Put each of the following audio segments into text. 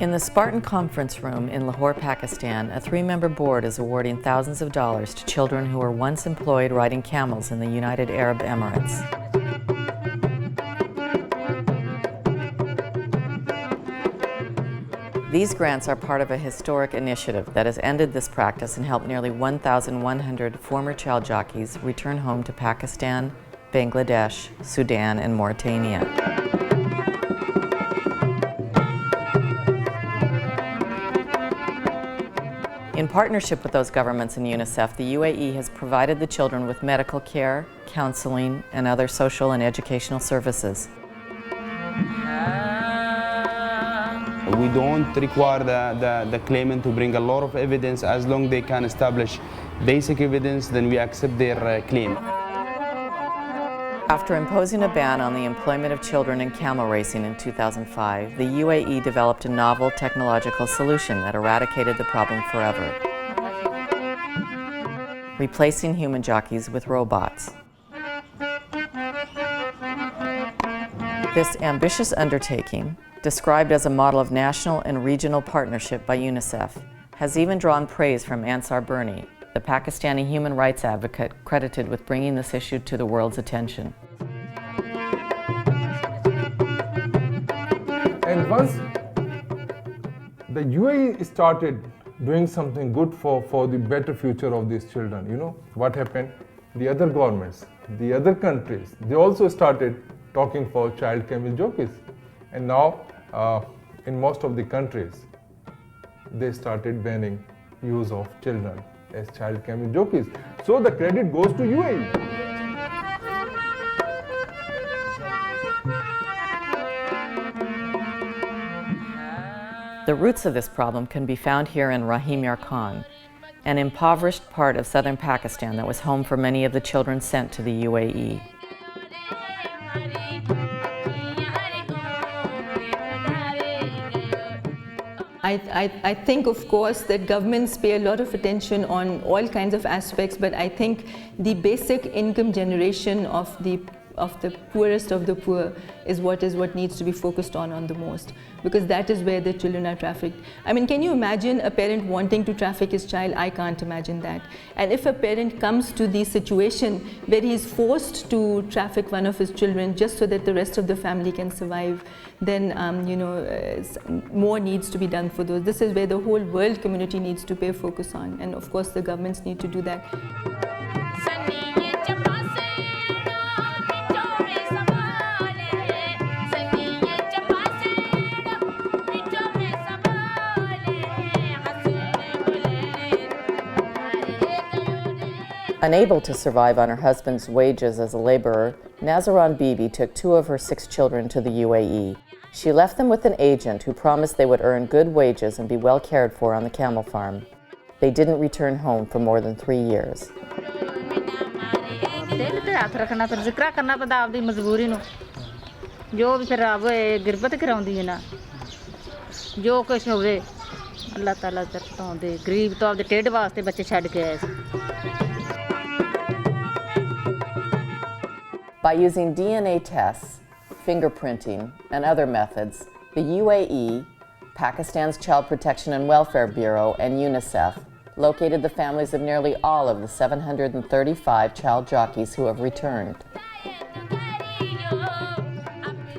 In the Spartan Conference Room in Lahore, Pakistan, a 3-member board is awarding thousands of dollars to children who were once employed riding camels in the United Arab Emirates. These grants are part of a historic initiative that has ended this practice and helped nearly 1,100 former child jockeys return home to Pakistan, Bangladesh, Sudan, and Mauritania. In partnership with those governments and UNICEF, the UAE has provided the children with medical care, counseling, and other social and educational services. We don't require the claimant to bring a lot of evidence. As long as they can establish basic evidence, then we accept their claim. After imposing a ban on the employment of children in camel racing in 2005, the UAE developed a novel technological solution that eradicated the problem forever, replacing human jockeys with robots. This ambitious undertaking, described as a model of national and regional partnership by UNICEF, has even drawn praise from Ansar Birni, the Pakistani human rights advocate credited with bringing this issue to the world's attention. And once the UAE started doing something good for the better future of these children, you know what happened? The other governments, the other countries, they also started talking for child camel jockeys. And now, in most of the countries, they started banning use of children as child camel jockeys. So the credit goes to UAE. The roots of this problem can be found here in Rahim Yar Khan, an impoverished part of southern Pakistan that was home for many of the children sent to the UAE. I think, of course, that governments pay a lot of attention on all kinds of aspects, but I think the basic income generation of the poorest of the poor is what needs to be focused on the most, because that is where the children are trafficked. I mean, can you imagine a parent wanting to traffic his child? I can't imagine that. And if a parent comes to the situation where he is forced to traffic one of his children just so that the rest of the family can survive, then more needs to be done for those. This is where the whole world community needs to pay focus on, and of course the governments need to do that. Unable to survive on her husband's wages as a laborer, Nazaran Bibi took 2 of her 6 children to the UAE. She left them with an agent who promised they would earn good wages and be well cared for on the camel farm. They didn't return home for more than 3 years. By using DNA tests, fingerprinting, and other methods, the UAE, Pakistan's Child Protection and Welfare Bureau, and UNICEF located the families of nearly all of the 735 child jockeys who have returned.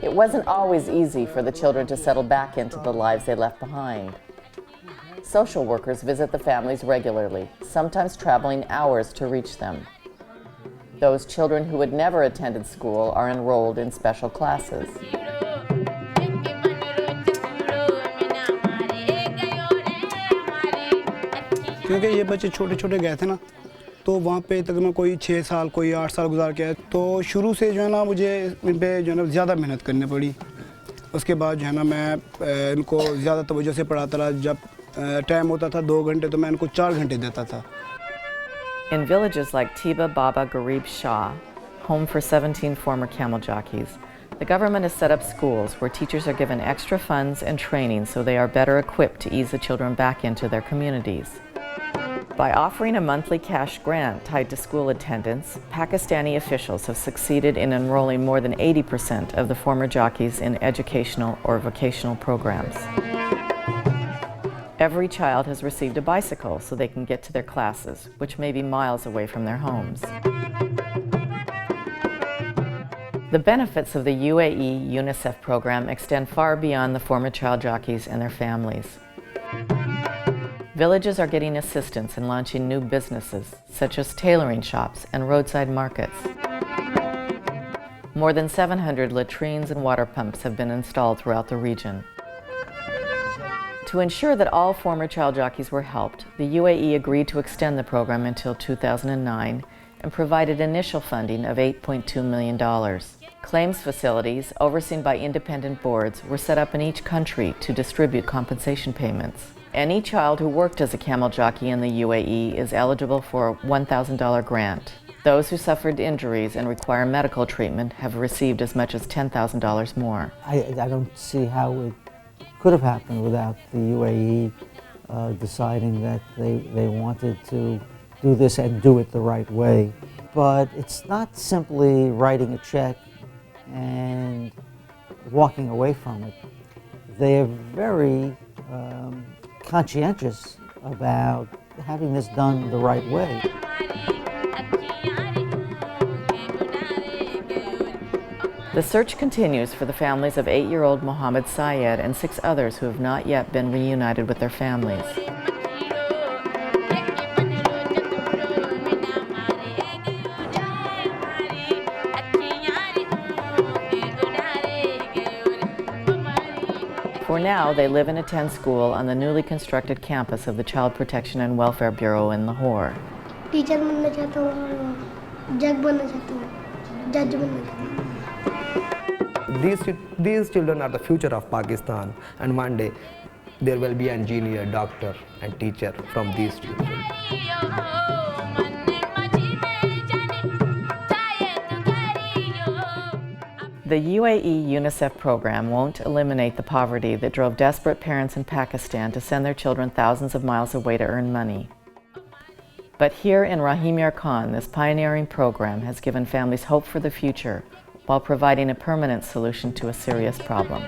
It wasn't always easy for the children to settle back into the lives they left behind. Social workers visit the families regularly, sometimes traveling hours to reach them. Those children who had never attended school are enrolled in special classes. क्योंकि ये बच्चे छोटे छोटे गए थे ना, तो वहाँ पे तकरीबन कोई 6 साल कोई 8 साल गुजार के आए, तो शुरू से जो है ना मुझे इन पे जो है ना ज़्यादा मेहनत करनी पड़ी। उसके बाद जो है ना मैं इनको ज़्यादा तवज्जो से पढ़ाता रहा। जब टाइम होता था 2 घंटे तो मैं इनको 4 घंटे देता था। In villages like Tiba Baba Garib Shah, home for 17 former camel jockeys, the government has set up schools where teachers are given extra funds and training so they are better equipped to ease the children back into their communities. By offering a monthly cash grant tied to school attendance, Pakistani officials have succeeded in enrolling more than 80% of the former jockeys in educational or vocational programs. Every child has received a bicycle so they can get to their classes, which may be miles away from their homes. The benefits of the UAE UNICEF program extend far beyond the former child jockeys and their families. Villages are getting assistance in launching new businesses, such as tailoring shops and roadside markets. More than 700 latrines and water pumps have been installed throughout the region. To ensure that all former child jockeys were helped, the UAE agreed to extend the program until 2009 and provided initial funding of $8.2 million. Claims facilities, overseen by independent boards, were set up in each country to distribute compensation payments. Any child who worked as a camel jockey in the UAE is eligible for a $1,000 grant. Those who suffered injuries and require medical treatment have received as much as $10,000 more. I don't see how it could have happened without the UAE deciding that they wanted to do this and do it the right way. But it's not simply writing a check and walking away from it. They are very conscientious about having this done the right way. The search continues for the families of 8-year-old Mohammed Syed and 6 others who have not yet been reunited with their families. For now, they live and attend school on the newly constructed campus of the Child Protection and Welfare Bureau in Lahore. Teacher बनना चाहता हूँ और जज बनना चाहता हूँ, जज बनना चाहता हूँ। These children are the future of Pakistan, and one day there will be an engineer, doctor and teacher from these children. The UAE UNICEF program won't eliminate the poverty that drove desperate parents in Pakistan to send their children thousands of miles away to earn money. But here in Rahim Yar Khan, this pioneering program has given families hope for the future while providing a permanent solution to a serious problem.